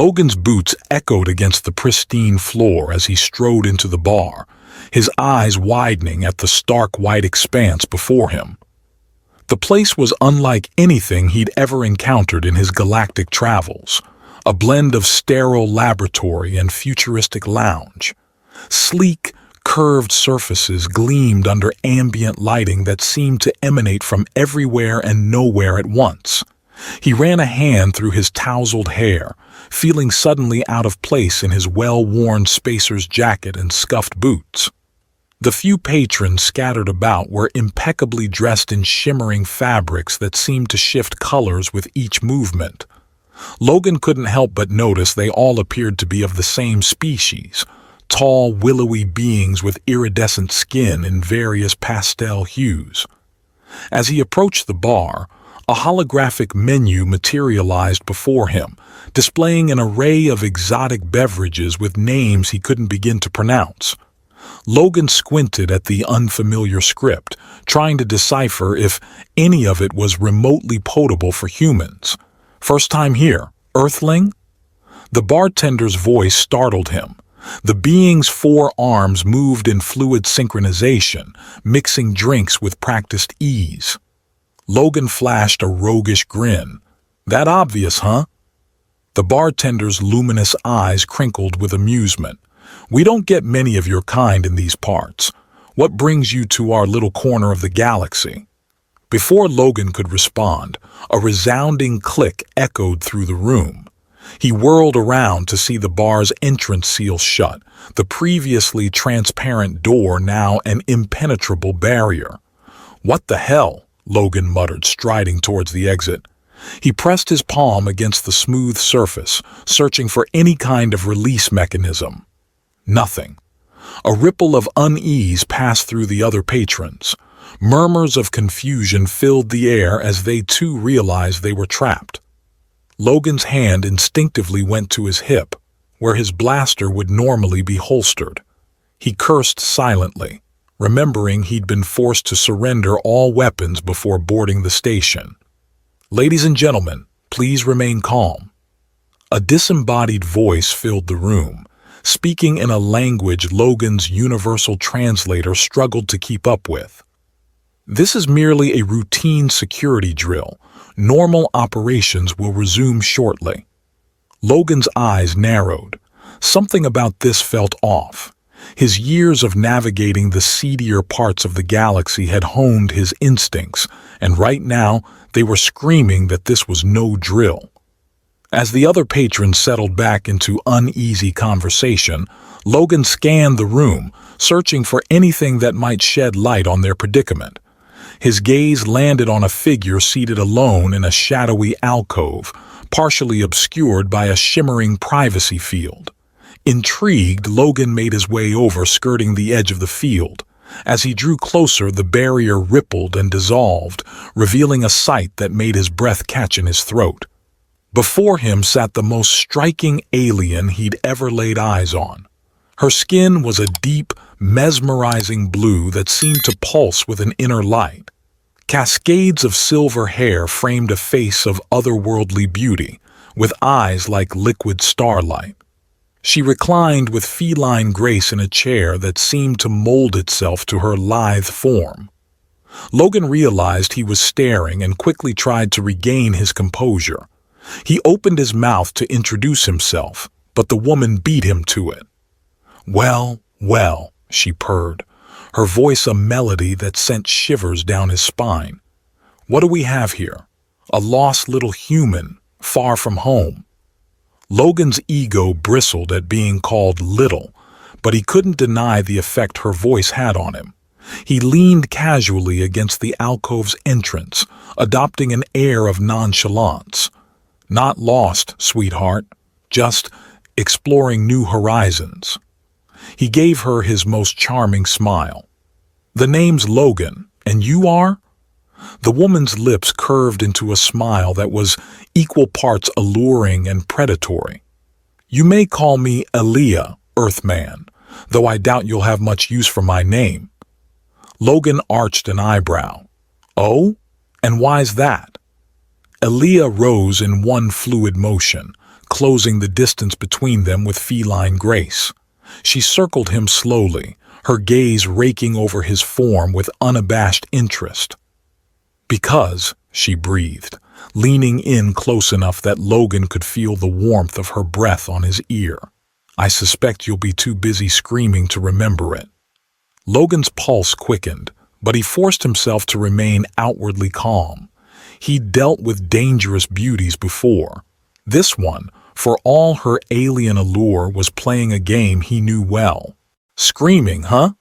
Logan's boots echoed against the pristine floor as he strode into the bar, his eyes widening at the stark white expanse before him. The place was unlike anything he'd ever encountered in his galactic travels, a blend of sterile laboratory and futuristic lounge. Sleek, curved surfaces gleamed under ambient lighting that seemed to emanate from everywhere and nowhere at once. He ran a hand through his tousled hair, feeling suddenly out of place in his well-worn spacer's jacket and scuffed boots. The few patrons scattered about were impeccably dressed in shimmering fabrics that seemed to shift colors with each movement. Logan couldn't help but notice they all appeared to be of the same species, tall, willowy beings with iridescent skin in various pastel hues. As he approached the bar, a holographic menu materialized before him, displaying an array of exotic beverages with names he couldn't begin to pronounce. Logan squinted at the unfamiliar script, trying to decipher if any of it was remotely potable for humans. "First time here, Earthling?" The bartender's voice startled him. The being's 4 arms moved in fluid synchronization, mixing drinks with practiced ease. Logan flashed a roguish grin. "That obvious, huh?" The bartender's luminous eyes crinkled with amusement. "We don't get many of your kind in these parts. What brings you to our little corner of the galaxy?" Before Logan could respond, a resounding click echoed through the room. He whirled around to see the bar's entrance seal shut, the previously transparent door now an impenetrable barrier. "What the hell?" Logan muttered, striding towards the exit. He pressed his palm against the smooth surface, searching for any kind of release mechanism. Nothing. A ripple of unease passed through the other patrons. Murmurs of confusion filled the air as they too realized they were trapped. Logan's hand instinctively went to his hip, where his blaster would normally be holstered. He cursed silently, remembering he'd been forced to surrender all weapons before boarding the station. "Ladies and gentlemen, please remain calm." A disembodied voice filled the room, speaking in a language Logan's universal translator struggled to keep up with. "This is merely a routine security drill. Normal operations will resume shortly." Logan's eyes narrowed. Something about this felt off. His years of navigating the seedier parts of the galaxy had honed his instincts, and right now they were screaming that this was no drill. As the other patrons settled back into uneasy conversation, Logan scanned the room, searching for anything that might shed light on their predicament. His gaze landed on a figure seated alone in a shadowy alcove, partially obscured by a shimmering privacy field. Intrigued, Logan made his way over, skirting the edge of the field. As he drew closer, the barrier rippled and dissolved, revealing a sight that made his breath catch in his throat. Before him sat the most striking alien he'd ever laid eyes on. Her skin was a deep, mesmerizing blue that seemed to pulse with an inner light. Cascades of silver hair framed a face of otherworldly beauty, with eyes like liquid starlight. She reclined with feline grace in a chair that seemed to mold itself to her lithe form. Logan realized he was staring and quickly tried to regain his composure. He opened his mouth to introduce himself, but the woman beat him to it. "Well, well," she purred, her voice a melody that sent shivers down his spine. "What do we have here? A lost little human, far from home." Logan's ego bristled at being called little, but he couldn't deny the effect her voice had on him. He leaned casually against the alcove's entrance, adopting an air of nonchalance. "Not lost, sweetheart, just exploring new horizons." He gave her his most charming smile. "The name's Logan, and you are?" The woman's lips curved into a smile that was equal parts alluring and predatory. "You may call me Elia, Earthman, though I doubt you'll have much use for my name." Logan arched an eyebrow. "Oh? And why's that?" Elia rose in one fluid motion, closing the distance between them with feline grace. She circled him slowly, her gaze raking over his form with unabashed interest. "Because," she breathed, leaning in close enough that Logan could feel the warmth of her breath on his ear. "I suspect you'll be too busy screaming to remember it." Logan's pulse quickened, but he forced himself to remain outwardly calm. He'd dealt with dangerous beauties before. This one, for all her alien allure, was playing a game he knew well. "Screaming, huh?"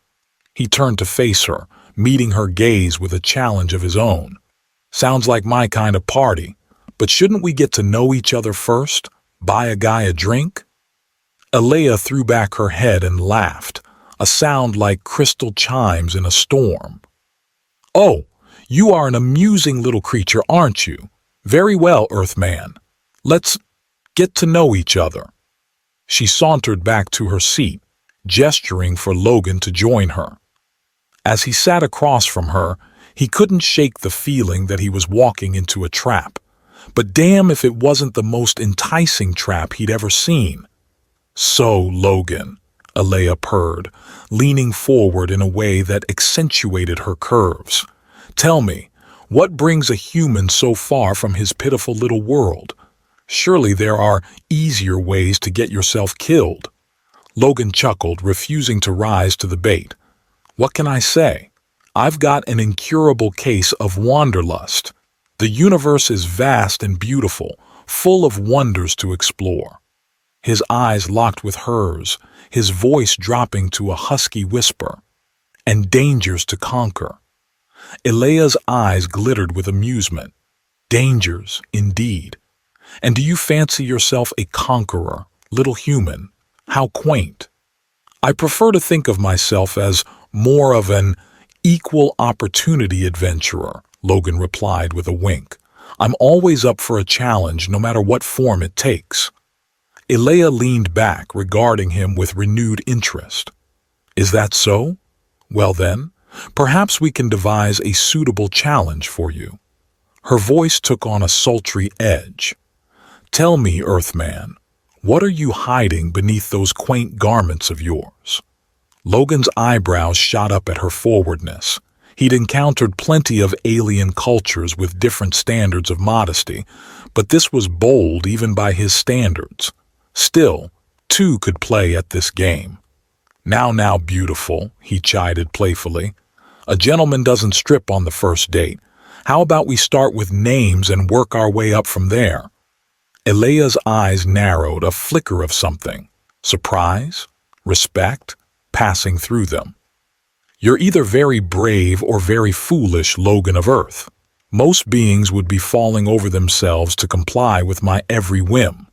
He turned to face her, meeting her gaze with a challenge of his own. "Sounds like my kind of party, but shouldn't we get to know each other first? Buy a guy a drink?" Alea threw back her head and laughed, a sound like crystal chimes in a storm. "Oh, you are an amusing little creature, aren't you? Very well, Earthman. Let's get to know each other." She sauntered back to her seat, gesturing for Logan to join her. As he sat across from her, he couldn't shake the feeling that he was walking into a trap. But damn if it wasn't the most enticing trap he'd ever seen. "So, Logan," Alea purred, leaning forward in a way that accentuated her curves. "Tell me, what brings a human so far from his pitiful little world? Surely there are easier ways to get yourself killed." Logan chuckled, refusing to rise to the bait. "What can I say? I've got an incurable case of wanderlust. The universe is vast and beautiful, full of wonders to explore." His eyes locked with hers, his voice dropping to a husky whisper. "And dangers to conquer." Alea's eyes glittered with amusement. "Dangers, indeed. And do you fancy yourself a conqueror, little human? How quaint." "I prefer to think of myself as more of an equal opportunity adventurer," Logan replied with a wink. "I'm always up for a challenge, no matter what form it takes." Alea leaned back, regarding him with renewed interest. "Is that so? Well then, perhaps we can devise a suitable challenge for you." Her voice took on a sultry edge. "Tell me, Earthman, what are you hiding beneath those quaint garments of yours?" Logan's eyebrows shot up at her forwardness. He'd encountered plenty of alien cultures with different standards of modesty, but this was bold even by his standards. Still, two could play at this game. Now, beautiful," he chided playfully. "A gentleman doesn't strip on the first date. How about we start with names and work our way up from there?" Alea's eyes narrowed, a flicker of something. Surprise? Respect? Passing through them. "You're either very brave or very foolish, Logan of Earth. Most beings would be falling over themselves to comply with my every whim."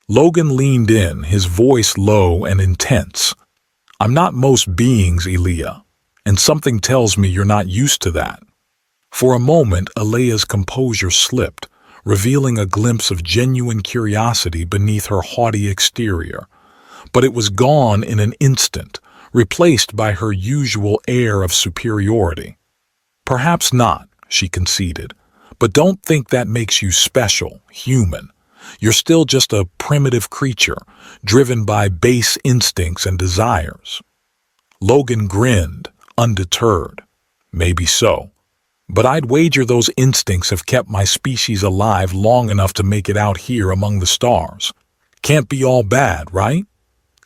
Logan leaned in, his voice low and intense. "I'm not most beings, Alea, and something tells me you're not used to that." For a moment, Alea's composure slipped, revealing a glimpse of genuine curiosity beneath her haughty exterior. But it was gone in an instant, replaced by her usual air of superiority. "Perhaps not," she conceded, "but don't think that makes you special, human. You're still just a primitive creature, driven by base instincts and desires." Logan grinned, undeterred. "Maybe so. But I'd wager those instincts have kept my species alive long enough to make it out here among the stars. Can't be all bad, right?"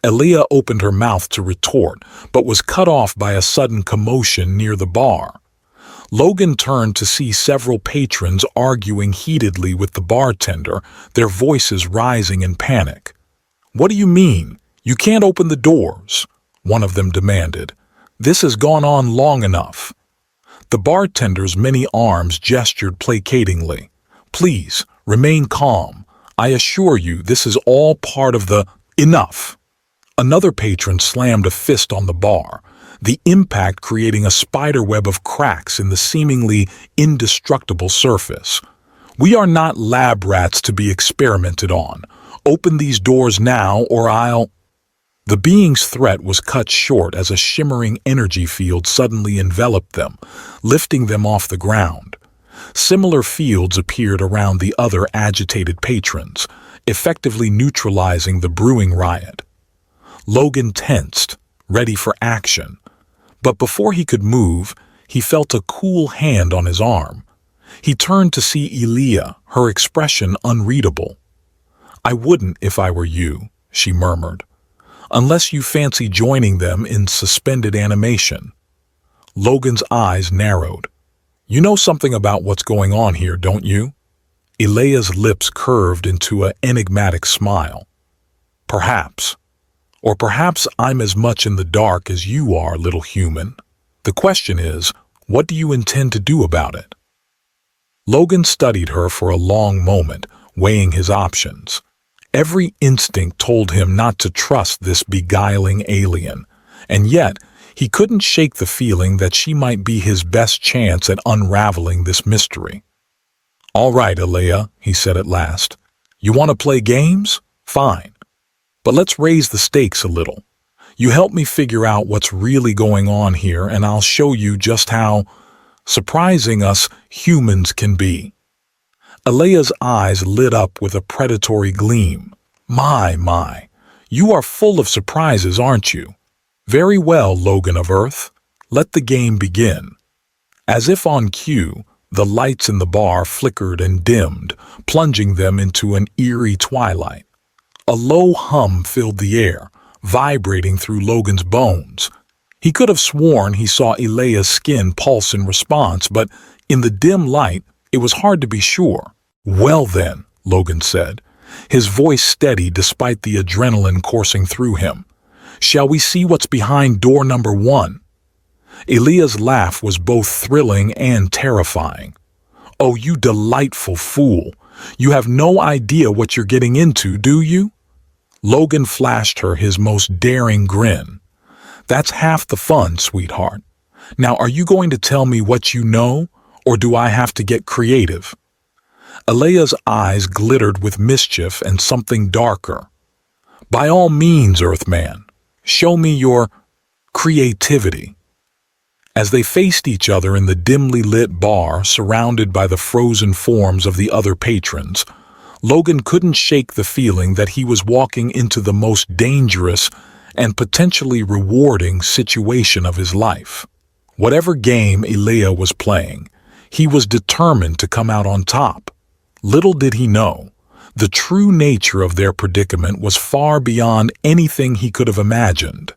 Alea opened her mouth to retort, but was cut off by a sudden commotion near the bar. Logan turned to see several patrons arguing heatedly with the bartender, their voices rising in panic. "What do you mean? You can't open the doors," one of them demanded. "This has gone on long enough." The bartender's many arms gestured placatingly. "Please, remain calm. I assure you this is all part of the—" "Enough!" Another patron slammed a fist on the bar, the impact creating a spiderweb of cracks in the seemingly indestructible surface. "We are not lab rats to be experimented on. Open these doors now or I'll—" The being's threat was cut short as a shimmering energy field suddenly enveloped them, lifting them off the ground. Similar fields appeared around the other agitated patrons, effectively neutralizing the brewing riot. Logan tensed, ready for action. But before he could move, he felt a cool hand on his arm. He turned to see Elia, her expression unreadable. "I wouldn't if I were you," she murmured. "Unless you fancy joining them in suspended animation." Logan's eyes narrowed. "You know something about what's going on here, don't you?" Elia's lips curved into an enigmatic smile. "Perhaps. Or perhaps I'm as much in the dark as you are, little human. The question is, what do you intend to do about it?" Logan studied her for a long moment, weighing his options. Every instinct told him not to trust this beguiling alien, and yet he couldn't shake the feeling that she might be his best chance at unraveling this mystery. "All right, Elia," he said at last. "You want to play games? Fine. But let's raise the stakes a little. You help me figure out what's really going on here, and I'll show you just how surprising us humans can be." Elia's eyes lit up with a predatory gleam. My, you are full of surprises, aren't you? Very well, Logan of Earth. Let the game begin. As if on cue, the lights in the bar flickered and dimmed, plunging them into an eerie twilight. A low hum filled the air, vibrating through Logan's bones. He could have sworn he saw Elia's skin pulse in response, but in the dim light, it was hard to be sure. "Well then," Logan said, his voice steady despite the adrenaline coursing through him. "Shall we see what's behind door number 1? Elia's laugh was both thrilling and terrifying. "Oh, you delightful fool. You have no idea what you're getting into, do you?" Logan flashed her his most daring grin. "That's half the fun, sweetheart. Now, are you going to tell me what you know, or do I have to get creative?" Elia's eyes glittered with mischief and something darker. "By all means, Earthman, show me your creativity." As they faced each other in the dimly lit bar, surrounded by the frozen forms of the other patrons, Logan couldn't shake the feeling that he was walking into the most dangerous and potentially rewarding situation of his life. Whatever game Elia was playing, he was determined to come out on top. Little did he know, the true nature of their predicament was far beyond anything he could have imagined.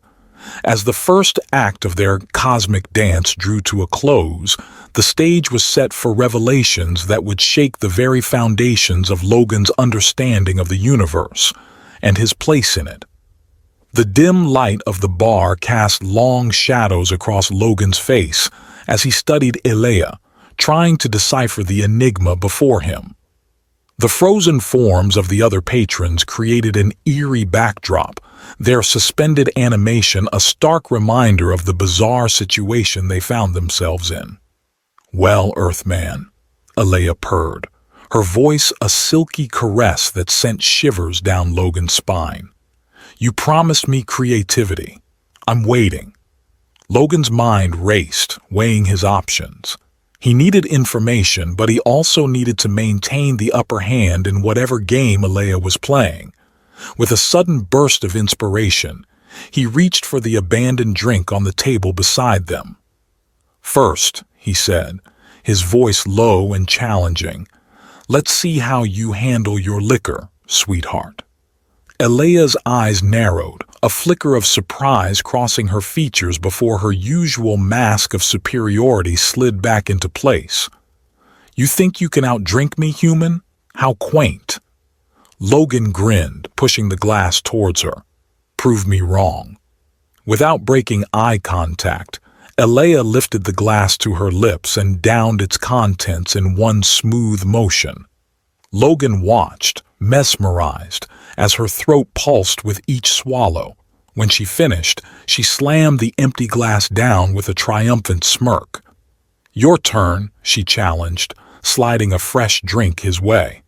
As the first act of their cosmic dance drew to a close, the stage was set for revelations that would shake the very foundations of Logan's understanding of the universe and his place in it. The dim light of the bar cast long shadows across Logan's face as he studied Elia, trying to decipher the enigma before him. The frozen forms of the other patrons created an eerie backdrop, their suspended animation a stark reminder of the bizarre situation they found themselves in. "Well, Earthman," Elia purred, her voice a silky caress that sent shivers down Logan's spine. "You promised me creativity. I'm waiting." Logan's mind raced, weighing his options. He needed information, but he also needed to maintain the upper hand in whatever game Elia was playing. With a sudden burst of inspiration, he reached for the abandoned drink on the table beside them. "First," he said, his voice low and challenging, "let's see how you handle your liquor, sweetheart." Elia's eyes narrowed, a flicker of surprise crossing her features before her usual mask of superiority slid back into place. "You think you can outdrink me, human? How quaint." Logan grinned, pushing the glass towards her. "Prove me wrong." Without breaking eye contact, Elia lifted the glass to her lips and downed its contents in one smooth motion. Logan watched, mesmerized, as her throat pulsed with each swallow. When she finished, she slammed the empty glass down with a triumphant smirk. "Your turn," she challenged, sliding a fresh drink his way.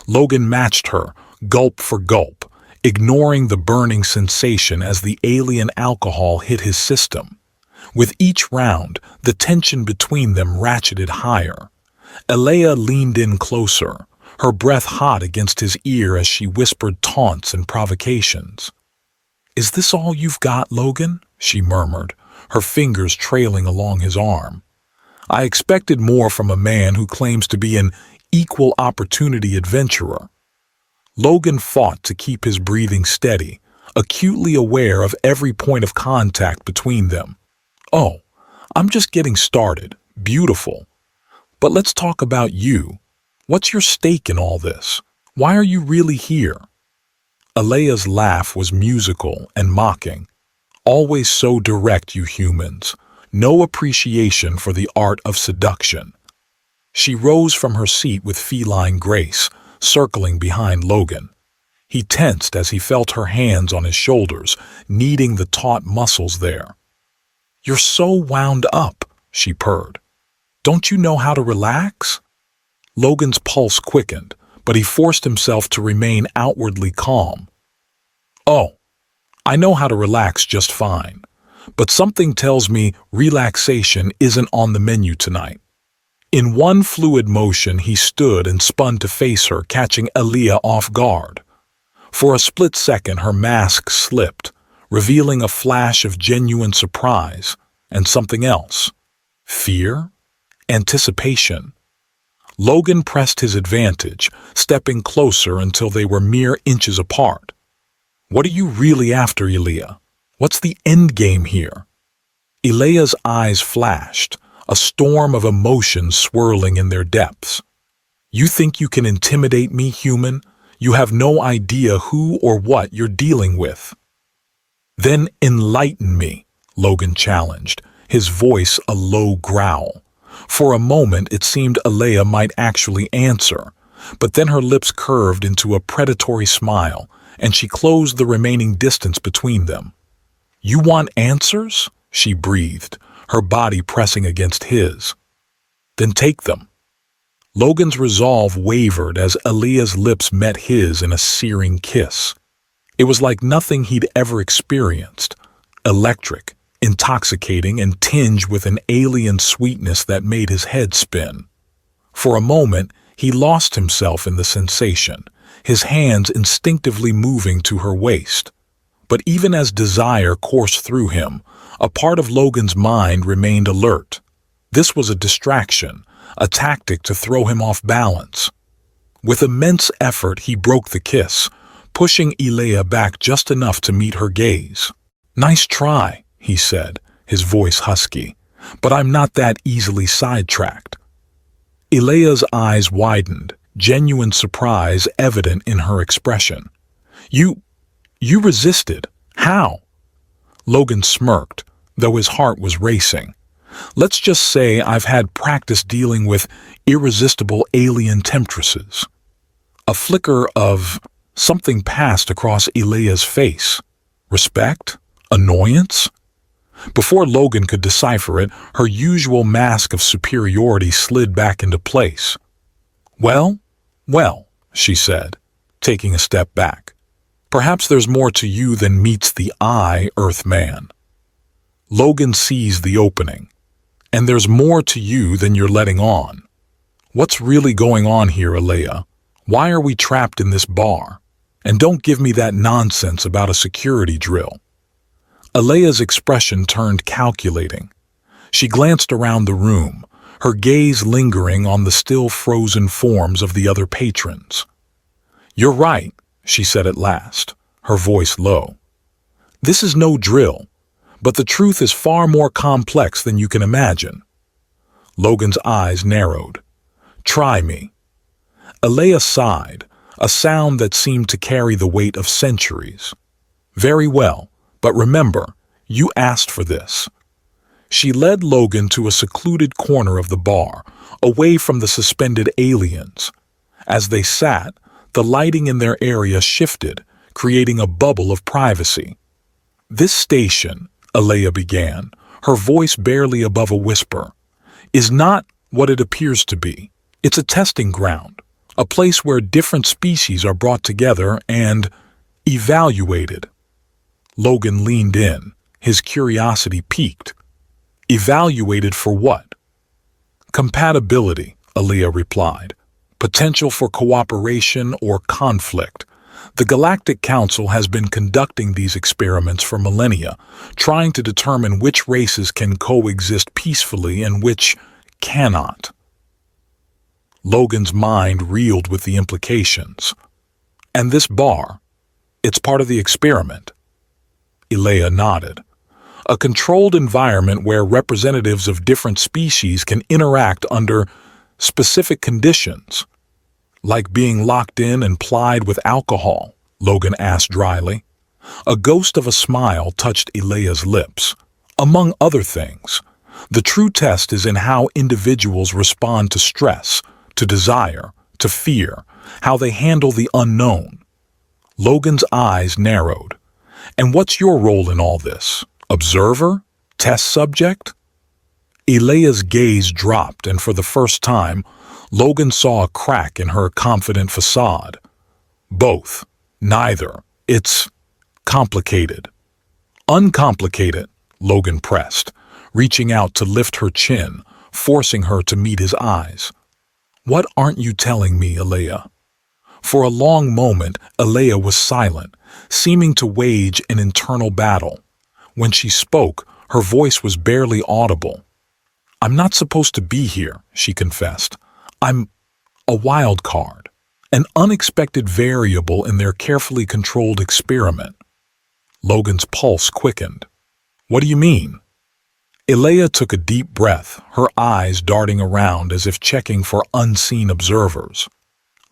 Logan matched her, gulp for gulp, ignoring the burning sensation as the alien alcohol hit his system. With each round, the tension between them ratcheted higher. Elia leaned in closer, her breath hot against his ear as she whispered taunts and provocations. "Is this all you've got, Logan?" she murmured, her fingers trailing along his arm. "I expected more from a man who claims to be an equal opportunity adventurer." Logan fought to keep his breathing steady, acutely aware of every point of contact between them. "Oh, I'm just getting started. Beautiful. But let's talk about you. What's your stake in all this? Why are you really here?" Alea's laugh was musical and mocking. "Always so direct, you humans. No appreciation for the art of seduction." She rose from her seat with feline grace, circling behind Logan. He tensed as he felt her hands on his shoulders, kneading the taut muscles there. "You're so wound up," she purred. "Don't you know how to relax?" Logan's pulse quickened, but he forced himself to remain outwardly calm. "Oh, I know how to relax just fine, but something tells me relaxation isn't on the menu tonight." In one fluid motion, he stood and spun to face her, catching Alea off guard. For a split second, her mask slipped, revealing a flash of genuine surprise and something else. Fear? Anticipation. Logan pressed his advantage, stepping closer until they were mere inches apart. "What are you really after, Alea? What's the end game here?" Alea's eyes flashed, a storm of emotion swirling in their depths. "You think you can intimidate me, human? You have no idea who or what you're dealing with." "Then enlighten me," Logan challenged, his voice a low growl. For a moment it seemed Alea might actually answer, but then her lips curved into a predatory smile, and she closed the remaining distance between them. "You want answers?" she breathed, her body pressing against his. "Then take them." Logan's resolve wavered as Alea's lips met his in a searing kiss. It was like nothing he'd ever experienced, electric, intoxicating, and tinged with an alien sweetness that made his head spin. For a moment, he lost himself in the sensation, his hands instinctively moving to her waist. But even as desire coursed through him, a part of Logan's mind remained alert. This was a distraction, a tactic to throw him off balance. With immense effort, he broke the kiss, pushing Alea back just enough to meet her gaze. "Nice try," he said, his voice husky, "but I'm not that easily sidetracked." Alea's eyes widened, genuine surprise evident in her expression. You resisted. How?" Logan smirked, though his heart was racing. "Let's just say I've had practice dealing with irresistible alien temptresses." A flicker of something passed across Alea's face. Respect? Annoyance? Before Logan could decipher it, her usual mask of superiority slid back into place. Well, she said, taking a step back. "Perhaps there's more to you than meets the eye, Earthman." Logan seized the opening. "And there's more to you than you're letting on. What's really going on here, Alea? Why are we trapped in this bar? And don't give me that nonsense about a security drill." Alea's expression turned calculating. She glanced around the room, her gaze lingering on the still frozen forms of the other patrons. "You're right," she said at last, her voice low. "This is no drill, but the truth is far more complex than you can imagine." Logan's eyes narrowed. "Try me." Alea sighed, a sound that seemed to carry the weight of centuries. "Very well, but remember, you asked for this." She led Logan to a secluded corner of the bar, away from the suspended aliens. As they sat, the lighting in their area shifted, creating a bubble of privacy. "This station," Alea began, her voice barely above a whisper, "is not what it appears to be. It's a testing ground, a place where different species are brought together and evaluated." Logan leaned in, his curiosity piqued. "Evaluated for what?" "Compatibility," Alea replied. potential for cooperation or conflict. The Galactic Council has been conducting these experiments for millennia, trying to determine which races can coexist peacefully and which cannot. Logan's mind reeled with the implications. And this bar, it's part of the experiment. Ilea nodded. A controlled environment where representatives of different species can interact under specific conditions. Like being locked in and plied with alcohol, Logan asked dryly. A ghost of a smile touched Ilea's lips. Among other things, the true test is in how individuals respond to stress, to desire, to fear, how they handle the unknown. Logan's eyes narrowed. And what's your role in all this? Observer? Test subject? Ilea's gaze dropped, and for the first time, Logan saw a crack in her confident facade. Both. Neither. It's complicated. Uncomplicated, Logan pressed, reaching out to lift her chin, forcing her to meet his eyes. What aren't you telling me, Ilea? For a long moment, Ilea was silent, seeming to wage an internal battle. When she spoke, her voice was barely audible. I'm not supposed to be here, she confessed. I'm a wild card, an unexpected variable in their carefully controlled experiment. Logan's pulse quickened. What do you mean? Ilea took a deep breath, her eyes darting around as if checking for unseen observers.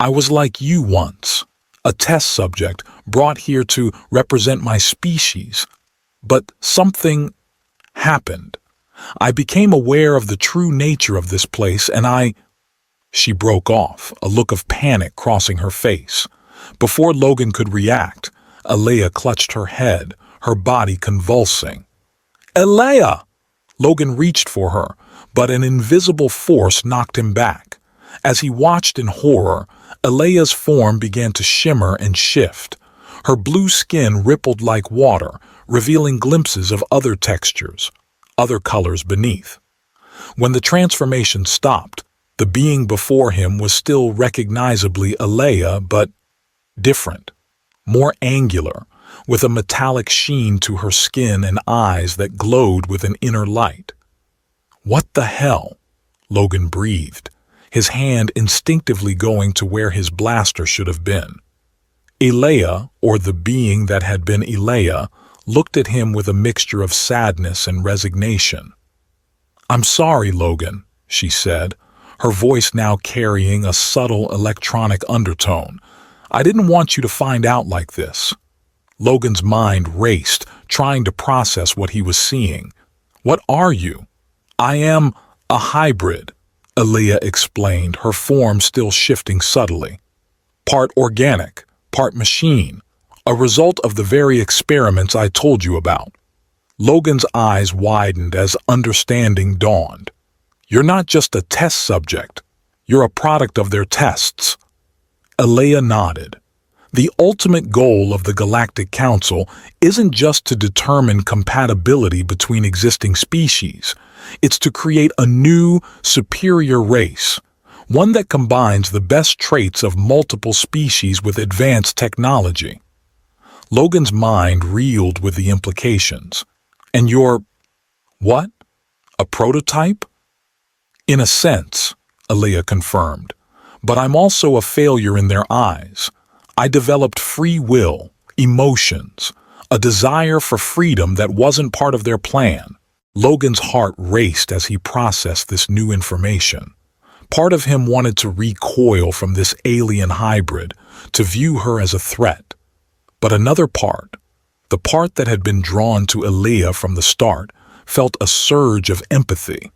I was like you once, a test subject brought here to represent my species. But something happened. I became aware of the true nature of this place, and She broke off, a look of panic crossing her face. Before Logan could react, Ilea clutched her head, her body convulsing. Ilea! Logan reached for her, but an invisible force knocked him back. As he watched in horror, Ilea's form began to shimmer and shift. Her blue skin rippled like water, revealing glimpses of other textures, other colors beneath. When the transformation stopped, the being before him was still recognizably Ilea, but different, more angular, with a metallic sheen to her skin and eyes that glowed with an inner light. What the hell? Logan breathed, his hand instinctively going to where his blaster should have been. Ilea, or the being that had been Ilea, looked at him with a mixture of sadness and resignation. I'm sorry, Logan, she said, her voice now carrying a subtle electronic undertone. I didn't want you to find out like this. Logan's mind raced, trying to process what he was seeing. What are you? I am a hybrid, Ilea explained, her form still shifting subtly. Part organic, part machine, a result of the very experiments I told you about. Logan's eyes widened as understanding dawned. You're not just a test subject. You're a product of their tests. Ilea nodded. The ultimate goal of the Galactic Council isn't just to determine compatibility between existing species. It's to create a new, superior race, one that combines the best traits of multiple species with advanced technology. Logan's mind reeled with the implications. And you're, what? A prototype? In a sense, Ilea confirmed, but I'm also a failure in their eyes. I developed free will, emotions, a desire for freedom that wasn't part of their plan. Logan's heart raced as he processed this new information. Part of him wanted to recoil from this alien hybrid, to view her as a threat. But another part, the part that had been drawn to Ilea from the start, felt a surge of empathy.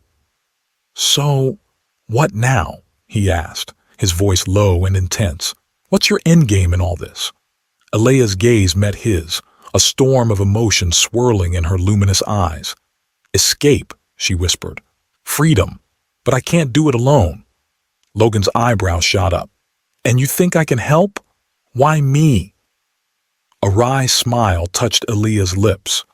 So, what now? He asked, his voice low and intense. What's your endgame in all this? Ilea's gaze met his, a storm of emotion swirling in her luminous eyes. Escape, she whispered. Freedom, but I can't do it alone. Logan's eyebrows shot up. And you think I can help? Why me? A wry smile touched Ilea's lips.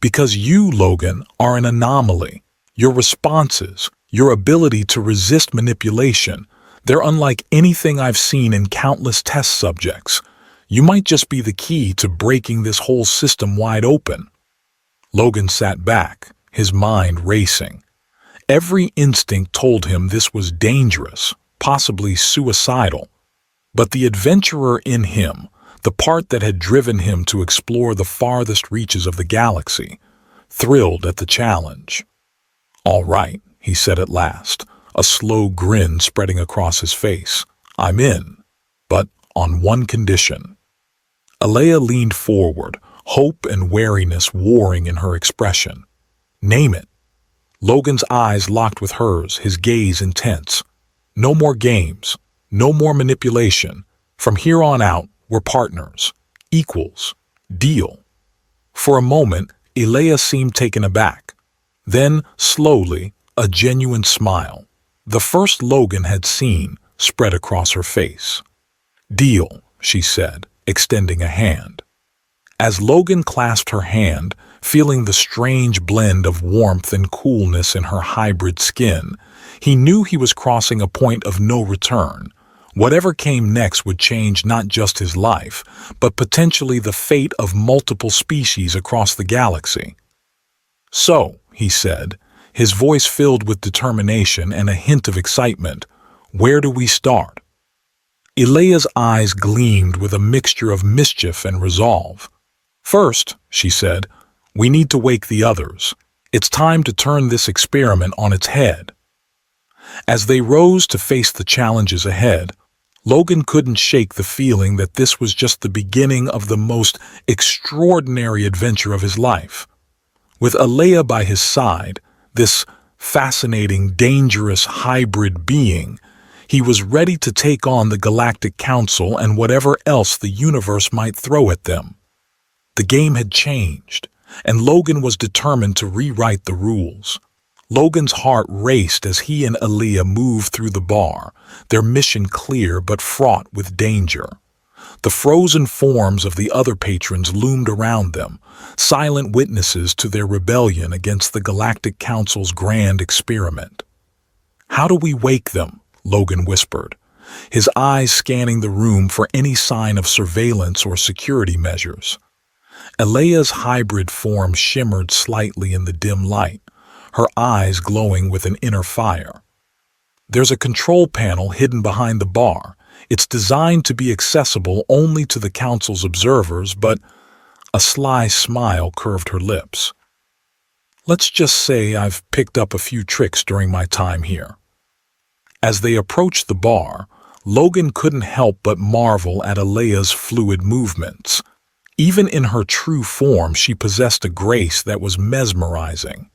Because you, Logan, are an anomaly. Your responses, your ability to resist manipulation, They're unlike anything I've seen in countless test subjects. You might just be the key to breaking this whole system wide open." Logan sat back, his mind racing. Every instinct told him this was dangerous, possibly suicidal. But the adventurer in him, the part that had driven him to explore the farthest reaches of the galaxy, thrilled at the challenge. "All right," he said at last, a slow grin spreading across his face. "I'm in, but on one condition." Alea leaned forward, hope and wariness warring in her expression. "Name it." Logan's eyes locked with hers, his gaze intense. "No more games, no more manipulation. From here on out, we're partners, equals, deal." For a moment, Alea seemed taken aback. Then, slowly, a genuine smile, the first Logan had seen, spread across her face. "Deal," she said, extending a hand. As Logan clasped her hand, feeling the strange blend of warmth and coolness in her hybrid skin, he knew he was crossing a point of no return. Whatever came next would change not just his life, but potentially the fate of multiple species across the galaxy. "So," he said, his voice filled with determination and a hint of excitement, "where do we start?" Alea's eyes gleamed with a mixture of mischief and resolve. "First," she said, "we need to wake the others. It's time to turn this experiment on its head." As they rose to face the challenges ahead, Logan couldn't shake the feeling that this was just the beginning of the most extraordinary adventure of his life. With Alea by his side, this fascinating, dangerous hybrid being, he was ready to take on the Galactic Council and whatever else the universe might throw at them. The game had changed, and Logan was determined to rewrite the rules. Logan's heart raced as he and Alea moved through the bar, their mission clear but fraught with danger. The frozen forms of the other patrons loomed around them, silent witnesses to their rebellion against the Galactic Council's grand experiment. "How do we wake them?" Logan whispered, his eyes scanning the room for any sign of surveillance or security measures. Alea's hybrid form shimmered slightly in the dim light, her eyes glowing with an inner fire. "There's a control panel hidden behind the bar. It's designed to be accessible only to the Council's observers, but—" a sly smile curved her lips. "Let's just say I've picked up a few tricks during my time here." As they approached the bar, Logan couldn't help but marvel at Alea's fluid movements. Even in her true form, she possessed a grace that was mesmerizing.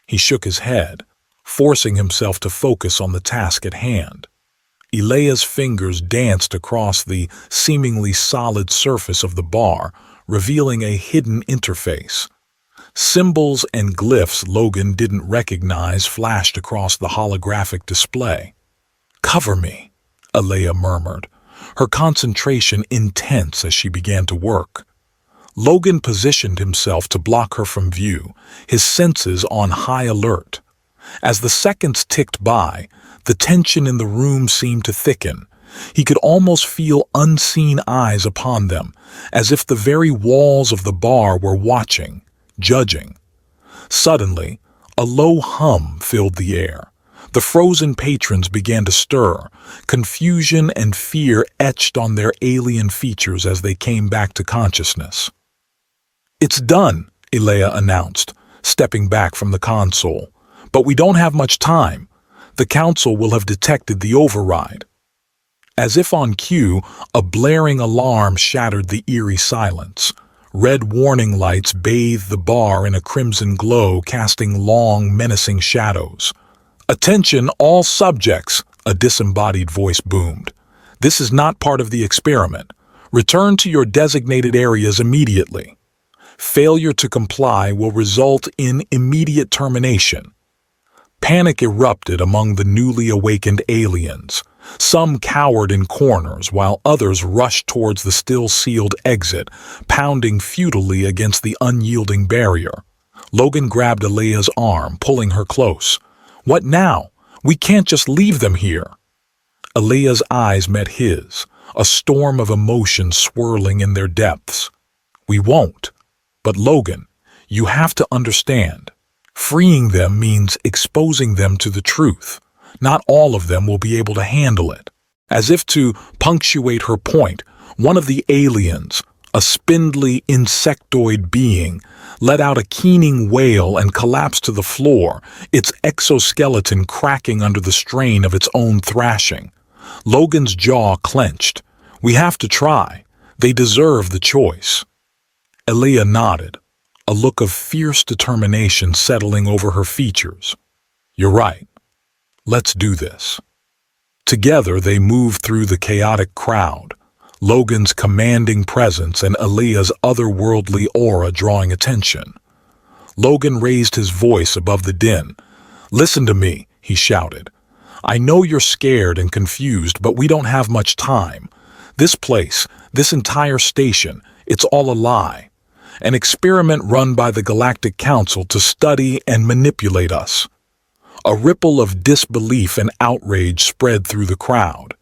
He shook his head, forcing himself to focus on the task at hand. Alea's fingers danced across the seemingly solid surface of the bar, revealing a hidden interface. Symbols and glyphs Logan didn't recognize flashed across the holographic display. "Cover me," Alea murmured, her concentration intense as she began to work. Logan positioned himself to block her from view, his senses on high alert. As the seconds ticked by, the tension in the room seemed to thicken. He could almost feel unseen eyes upon them, as if the very walls of the bar were watching, judging. Suddenly, a low hum filled the air. The frozen patrons began to stir, confusion and fear etched on their alien features as they came back to consciousness. "It's done," Alea announced, stepping back from the console. "But we don't have much time. The Council will have detected the override." As if on cue, a blaring alarm shattered the eerie silence. Red warning lights bathed the bar in a crimson glow, casting long, menacing shadows. "Attention, all subjects," a disembodied voice boomed. "This is not part of the experiment. Return to your designated areas immediately. Failure to comply will result in immediate termination." Panic erupted among the newly awakened aliens. Some cowered in corners, while others rushed towards the still-sealed exit, pounding futilely against the unyielding barrier. Logan grabbed Alea's arm, pulling her close. "What now? We can't just leave them here." Aaliyah's eyes met his, a storm of emotion swirling in their depths. We won't. But Logan, you have to understand. Freeing them means exposing them to the truth. Not all of them will be able to handle it. As if to punctuate her point, one of the aliens, a spindly insectoid being, let out a keening wail and collapsed to the floor, its exoskeleton cracking under the strain of its own thrashing. Logan's jaw clenched. We have to try. They deserve the choice. Aaliyah nodded, a look of fierce determination settling over her features. You're right. Let's do this. Together they moved through the chaotic crowd, Logan's commanding presence and Aaliyah's otherworldly aura drawing attention. Logan raised his voice above the din. Listen to me, he shouted. I know you're scared and confused, but we don't have much time. This place, this entire station, it's all a lie. An experiment run by the Galactic Council to study and manipulate us. A ripple of disbelief and outrage spread through the crowd.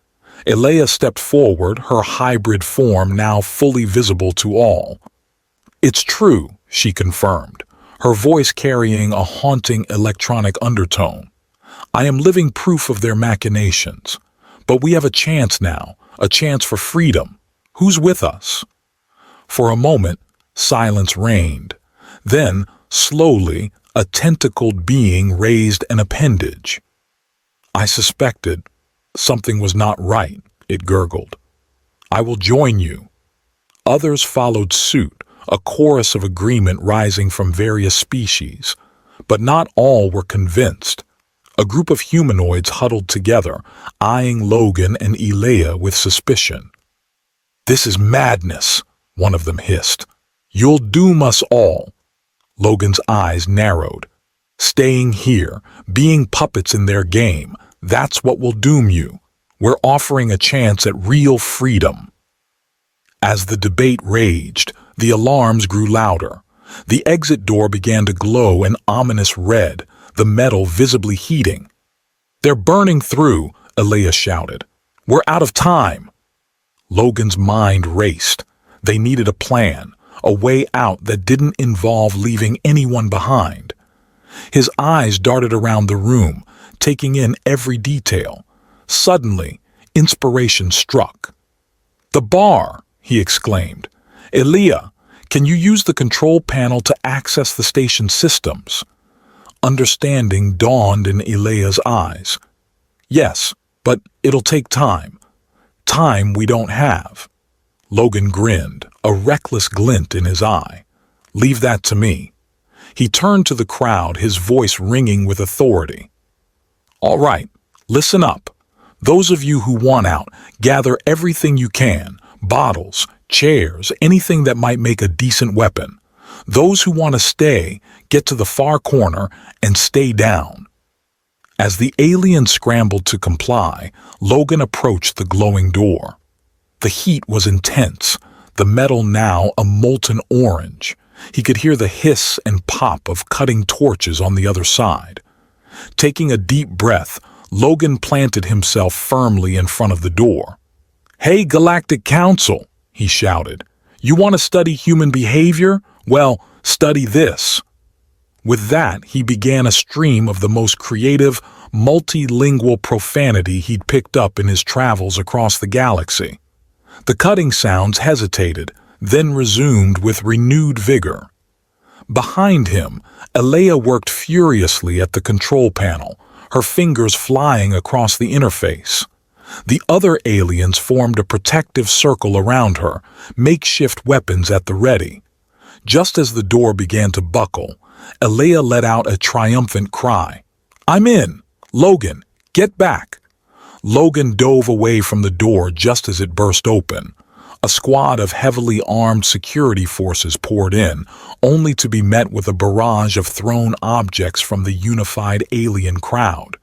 Aaliyah stepped forward, her hybrid form now fully visible to all. It's true, she confirmed, her voice carrying a haunting electronic undertone. I am living proof of their machinations. But we have a chance now, a chance for freedom. Who's with us? For a moment, silence reigned. Then, slowly, a tentacled being raised an appendage. I suspected. Something was not right, it gurgled. I will join you. Others followed suit, a chorus of agreement rising from various species. But not all were convinced. A group of humanoids huddled together, eyeing Logan and Aaliyah with suspicion. This is madness, one of them hissed. You'll doom us all. Logan's eyes narrowed. Staying here, being puppets in their game, that's what will doom you. We're offering a chance at real freedom. As the debate raged, the alarms grew louder. The exit door began to glow an ominous red, the metal visibly heating. They're burning through, Aaliyah shouted. We're out of time. Logan's mind raced. They needed a plan, a way out that didn't involve leaving anyone behind. His eyes darted around the room, taking in every detail. Suddenly, inspiration struck. The bar, he exclaimed. Aaliyah, can you use the control panel to access the station systems? Understanding dawned in Aaliyah's eyes. Yes, but it'll take time. Time we don't have. Logan grinned, a reckless glint in his eye. Leave that to me. He turned to the crowd, his voice ringing with authority. All right, listen up. Those of you who want out, gather everything you can. Bottles, chairs, anything that might make a decent weapon. Those who want to stay, get to the far corner and stay down. As the alien scrambled to comply, Logan approached the glowing door. The heat was intense, the metal now a molten orange. He could hear the hiss and pop of cutting torches on the other side. Taking a deep breath, Logan planted himself firmly in front of the door. Hey, Galactic Council, he shouted. You want to study human behavior? Well, study this. With that, he began a stream of the most creative, multilingual profanity he'd picked up in his travels across the galaxy. The cutting sounds hesitated, then resumed with renewed vigor. Behind him, Aaliyah worked furiously at the control panel, her fingers flying across the interface. The other aliens formed a protective circle around her, makeshift weapons at the ready. Just as the door began to buckle, Aaliyah let out a triumphant cry. I'm in! Logan, get back! Logan dove away from the door just as it burst open. A squad of heavily armed security forces poured in, only to be met with a barrage of thrown objects from the unified alien crowd.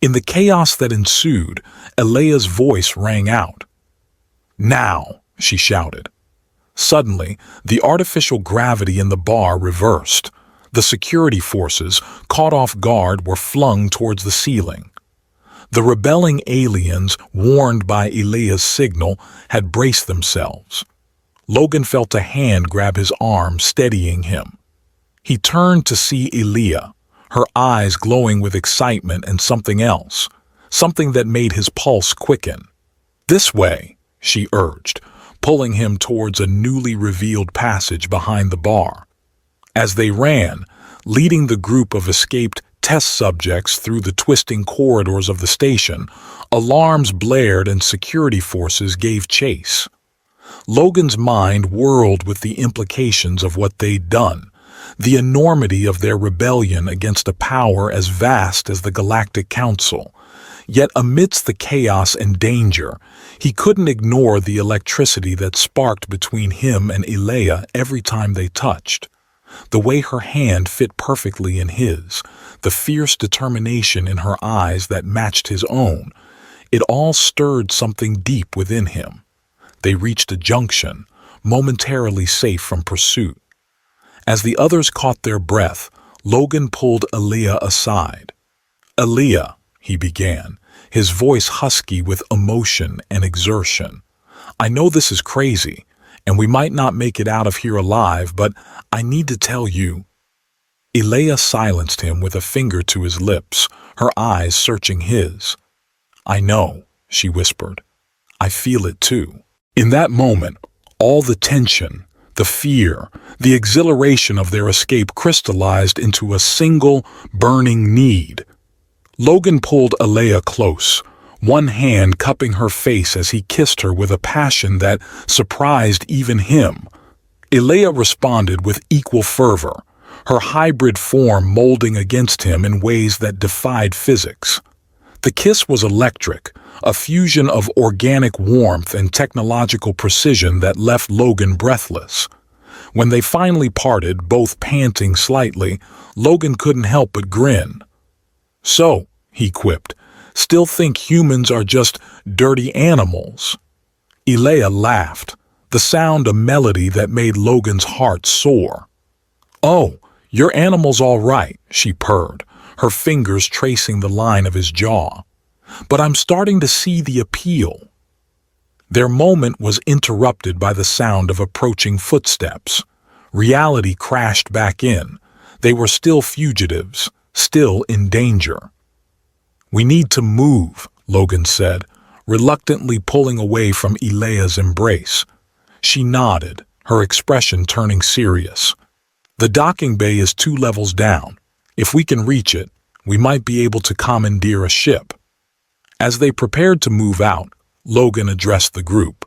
In the chaos that ensued, Aaliyah's voice rang out. Now, she shouted. Suddenly, the artificial gravity in the bar reversed. The security forces, caught off guard, were flung towards the ceiling. The rebelling aliens, warned by Elia's signal, had braced themselves. Logan felt a hand grab his arm, steadying him. He turned to see Elia, her eyes glowing with excitement and something else, something that made his pulse quicken. "This way," she urged, pulling him towards a newly revealed passage behind the bar. As they ran, leading the group of escaped test subjects through the twisting corridors of the station, alarms blared and security forces gave chase. Logan's mind whirled with the implications of what they'd done, the enormity of their rebellion against a power as vast as the Galactic Council. Yet amidst the chaos and danger, he couldn't ignore the electricity that sparked between him and Elia every time they touched. The way her hand fit perfectly in his, the fierce determination in her eyes that matched his own, it all stirred something deep within him. They reached a junction, momentarily safe from pursuit. As the others caught their breath, Logan pulled Elia aside. "Elia," he began, his voice husky with emotion and exertion. "I know this is crazy, and we might not make it out of here alive, but I need to tell you." Elia silenced him with a finger to his lips, her eyes searching his. "I know," she whispered. "I feel it too." In that moment, all the tension, the fear, the exhilaration of their escape crystallized into a single, burning need. Logan pulled Elia close, one hand cupping her face as he kissed her with a passion that surprised even him. Elia responded with equal fervor, her hybrid form molding against him in ways that defied physics. The kiss was electric, a fusion of organic warmth and technological precision that left Logan breathless. When they finally parted, both panting slightly, Logan couldn't help but grin. "So," he quipped, "still think humans are just dirty animals?" Elia laughed, the sound a melody that made Logan's heart soar. "Oh, you're animals all right," she purred, her fingers tracing the line of his jaw. "But I'm starting to see the appeal." Their moment was interrupted by the sound of approaching footsteps. Reality crashed back in. They were still fugitives, still in danger. "We need to move," Logan said, reluctantly pulling away from Elia's embrace. She nodded, her expression turning serious. "The docking bay is 2 levels down. If we can reach it, we might be able to commandeer a ship." As they prepared to move out, Logan addressed the group.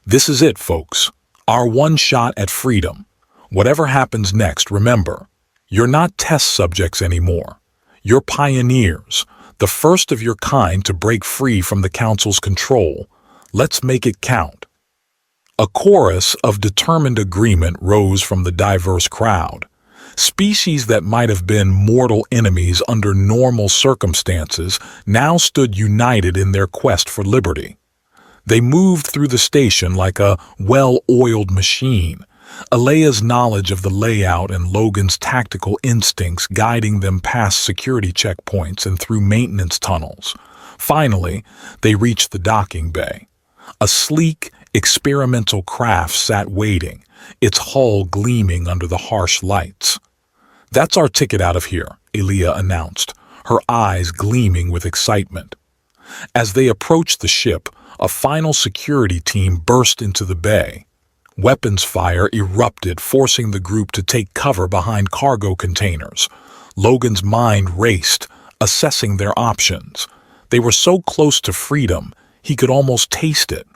"This is it, folks. Our one shot at freedom. Whatever happens next, remember, you're not test subjects anymore. You're pioneers, the first of your kind to break free from the Council's control. Let's make it count." A chorus of determined agreement rose from the diverse crowd. Species that might have been mortal enemies under normal circumstances now stood united in their quest for liberty. They moved through the station like a well-oiled machine, Elia's knowledge of the layout and Logan's tactical instincts guiding them past security checkpoints and through maintenance tunnels. Finally, they reached the docking bay. A sleek, experimental craft sat waiting, its hull gleaming under the harsh lights. "That's our ticket out of here," Elia announced, her eyes gleaming with excitement. As they approached the ship, a final security team burst into the bay. Weapons fire erupted, forcing the group to take cover behind cargo containers. Logan's mind raced, assessing their options. They were so close to freedom, he could almost taste it.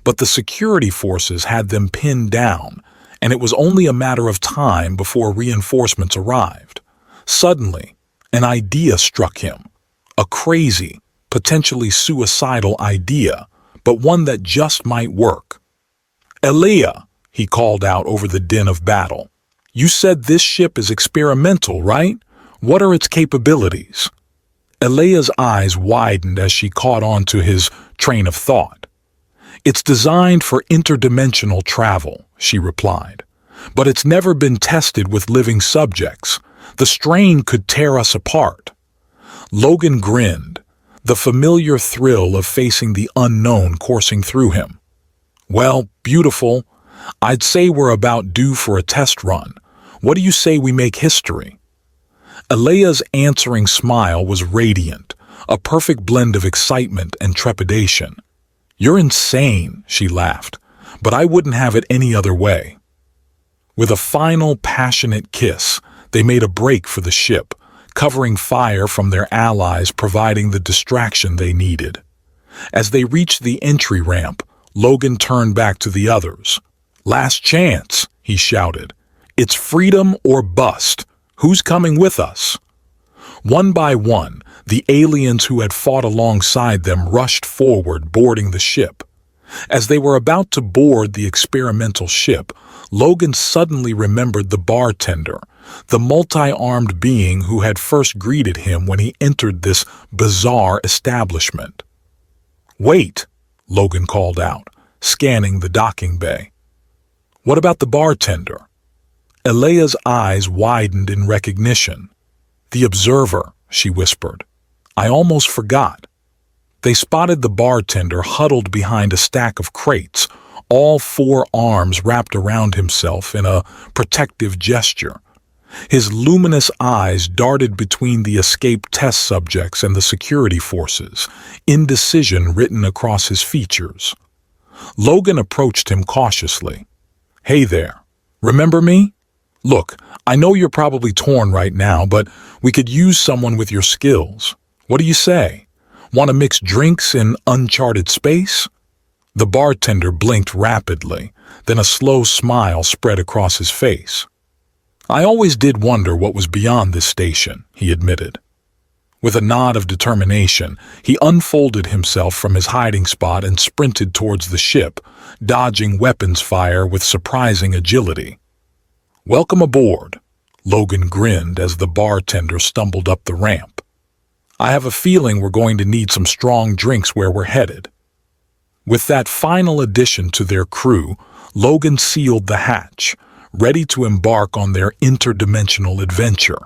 But the security forces had them pinned down, and it was only a matter of time before reinforcements arrived. Suddenly, an idea struck him. A crazy, potentially suicidal idea, but one that just might work. "Elia," he called out over the din of battle. "You said this ship is experimental, right? What are its capabilities?" Elia's eyes widened as she caught on to his train of thought. "It's designed for interdimensional travel," she replied. "But it's never been tested with living subjects. The strain could tear us apart." Logan grinned. the familiar thrill of facing the unknown coursing through him. "Well, beautiful. I'd say we're about due for a test run. What do you say we make history?" Alea's answering smile was radiant, a perfect blend of excitement and trepidation. "You're insane," she laughed, "but I wouldn't have it any other way." With a final passionate kiss, they made a break for the ship, covering fire from their allies, providing the distraction they needed. As they reached the entry ramp, Logan turned back to the others. "Last chance," he shouted. "It's freedom or bust. Who's coming with us?" One by one, the aliens who had fought alongside them rushed forward, boarding the ship. As they were about to board the experimental ship, Logan suddenly remembered the bartender, the multi-armed being who had first greeted him when he entered this bizarre establishment. "Wait," Logan called out, scanning the docking bay. "What about the bartender?" Alea's eyes widened in recognition. "The observer," she whispered. "I almost forgot." They spotted the bartender huddled behind a stack of crates, all four arms wrapped around himself in a protective gesture. His luminous eyes darted between the escaped test subjects and the security forces, indecision written across his features. Logan approached him cautiously. "Hey there. Remember me? Look, I know you're probably torn right now, but we could use someone with your skills. What do you say? Want to mix drinks in uncharted space?" The bartender blinked rapidly, then a slow smile spread across his face. "I always did wonder what was beyond this station," he admitted. With a nod of determination, he unfolded himself from his hiding spot and sprinted towards the ship, dodging weapons fire with surprising agility. "Welcome aboard," Logan grinned as the bartender stumbled up the ramp. "I have a feeling we're going to need some strong drinks where we're headed." With that final addition to their crew, Logan sealed the hatch, ready to embark on their interdimensional adventure.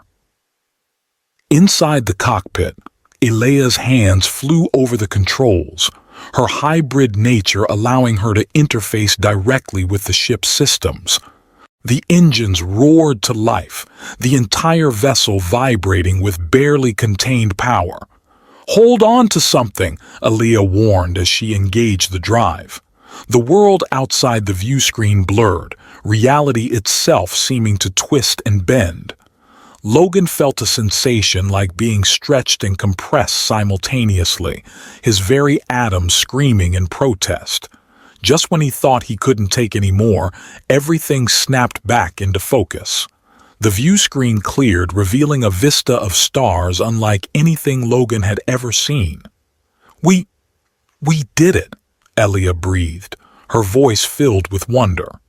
Inside the cockpit, Alea's hands flew over the controls, her hybrid nature allowing her to interface directly with the ship's systems. The engines roared to life, the entire vessel vibrating with barely contained power. "Hold on to something," Alea warned as she engaged the drive. The world outside the view screen blurred, reality itself seeming to twist and bend. Logan felt a sensation like being stretched and compressed simultaneously, his very atoms screaming in protest. Just when he thought he couldn't take any more, everything snapped back into focus. The view screen cleared, revealing a vista of stars unlike anything Logan had ever seen. We did it," Alea breathed, her voice filled with wonder.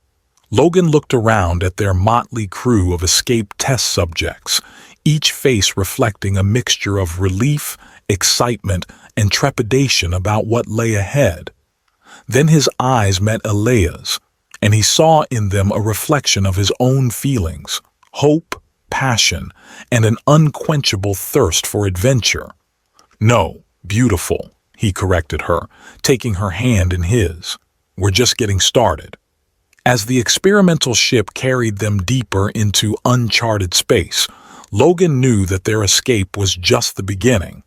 Logan looked around at their motley crew of escaped test subjects, each face reflecting a mixture of relief, excitement, and trepidation about what lay ahead. Then his eyes met Alea's, and he saw in them a reflection of his own feelings, hope, passion, and an unquenchable thirst for adventure. "No, beautiful," he corrected her, taking her hand in his. "We're just getting started." As the experimental ship carried them deeper into uncharted space, Logan knew that their escape was just the beginning.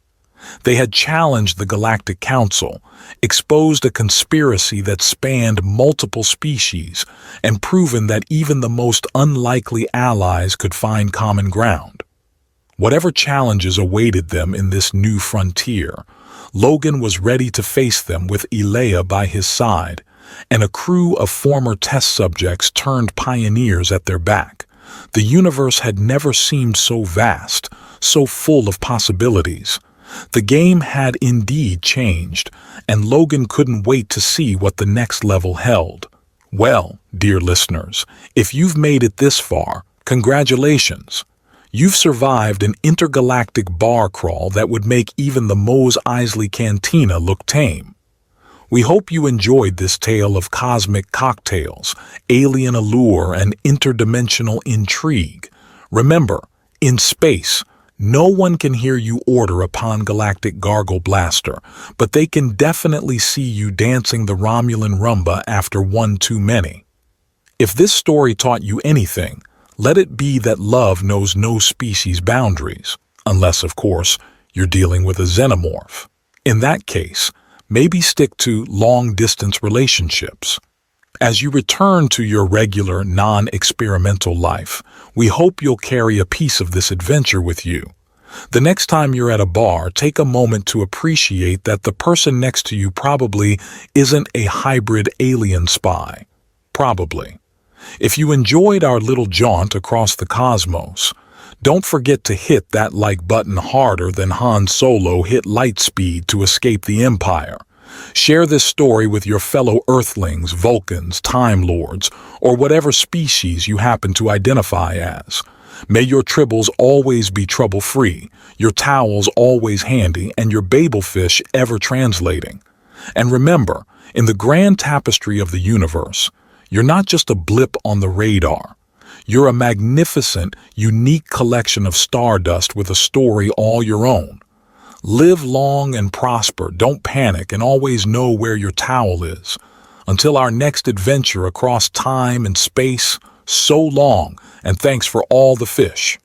They had challenged the Galactic Council, exposed a conspiracy that spanned multiple species, and proven that even the most unlikely allies could find common ground. Whatever challenges awaited them in this new frontier, Logan was ready to face them with Alea by his side, and a crew of former test subjects turned pioneers at their back. The universe had never seemed so vast, so full of possibilities. The game had indeed changed, and Logan couldn't wait to see what the next level held. Well, dear listeners, if you've made it this far, congratulations. You've survived an intergalactic bar crawl that would make even the Mos Eisley Cantina look tame. We hope you enjoyed this tale of cosmic cocktails, alien allure, and interdimensional intrigue. Remember, in space, No one can hear you order a pan-galactic gargle blaster, but they can definitely see you dancing the Romulan rumba after one too many. If this story taught you anything, let it be that love knows no species boundaries, unless, of course, you're dealing with a xenomorph. In that case, maybe stick to long-distance relationships. As you return to your regular, non-experimental life, we hope you'll carry a piece of this adventure with you. The next time you're at a bar, take a moment to appreciate that the person next to you probably isn't a hybrid alien spy. Probably. If you enjoyed our little jaunt across the cosmos, don't forget to hit that like button harder than Han Solo hit light speed to escape the Empire. Share this story with your fellow Earthlings, Vulcans, Time Lords, or whatever species you happen to identify as. May your tribbles always be trouble-free, your towels always handy, and your babelfish ever translating. And remember, in the grand tapestry of the universe, you're not just a blip on the radar. You're a magnificent, unique collection of stardust with a story all your own. Live long and prosper, don't panic, and always know where your towel is. Until our next adventure across time and space, so long, and thanks for all the fish.